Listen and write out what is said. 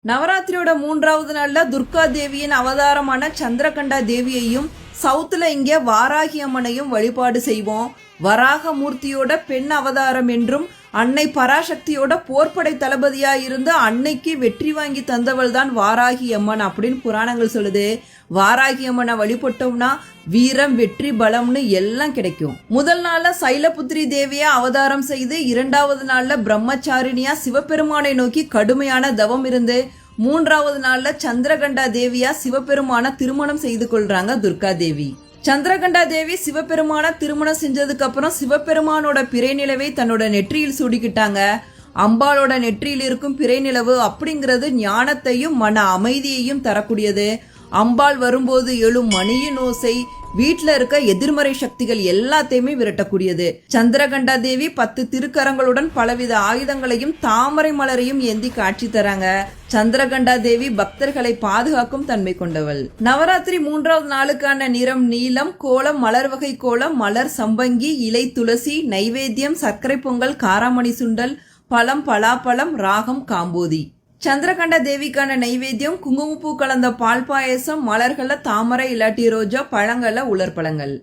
நவராத்திரியோட 3வது நாள்ல துர்கா தேவியின் அவதாரமான சந்திரகண்டா தேவியையும் சவுத்துல இங்க வாராகி அம்மனையும் வழிபாடு செய்வோம். வராக மூர்த்தியோட பெண் அவதாரம் என்றும் அன்னை பராசக்தியோட போர்ப்படை தளபதியா இருந்து அன்னைக்கு வெற்றி வாங்கி தந்தவள் தான் வாராகி அம்மன் அப்படின்னு புராணங்கள் சொல்லுது. வாராகி அம்மனை வழிபட்டோம்னா வீரம், வெற்றி, பலம்னு எல்லாம் கிடைக்கும். முதல் நாள்ல சைலபுத்திரி தேவியா அவதாரம் செய்து 2வது நாள்ல பிரம்மச்சாரிணியா சிவபெருமானை நோக்கி கடுமையான தவம் இருந்து 3வது நாள்ல சந்திரகண்டா தேவியா சிவபெருமான திருமணம் செய்து கொள்றாங்க துர்கா தேவி. சந்திரகண்டா தேவி சிவபெருமான திருமணம் செஞ்சதுக்கு அப்புறம் சிவபெருமானோட பிறை நிலவை தன்னோட நெற்றியில் சூடிக்கிட்டாங்க. அம்பாளோட நெற்றியில் இருக்கும் பிறை நிலவு அப்படிங்கிறது ஞானத்தையும் மன அமைதியையும் தரக்கூடியது. அம்பாள் வரும்போது எழும் மணியின் ஓசை வீட்டுல இருக்க எதிர்மறை சக்திகள் எல்லாத்தையுமே விரட்டக்கூடியது. சந்திரகண்டா தேவி 10 திருக்கரங்களுடன் பலவித ஆயுதங்களையும் தாமரை மலரையும் ஏந்தி காட்சி தராங்க. சந்திரகண்டா தேவி பக்தர்களை பாதுகாக்கும் தன்மை கொண்டவள். நவராத்திரி 3வது நாளுக்கான நிறம் நீலம், கோலம் மலர் வகை கோலம், மலர் சம்பங்கி, இலை துளசி, நைவேத்தியம் சர்க்கரை பொங்கல், காராமணி சுண்டல், பழம் பலாப்பழம், ராகம் காம்போதி. சந்திரகண்டா தேவிக்கான நைவேத்தியம் குங்குமப்பூ கலந்த பால் பாயசம், மலர்கள தாமரை இல்லாட்டி ரோஜா, பழங்கள்ல உலர் பழங்கள்.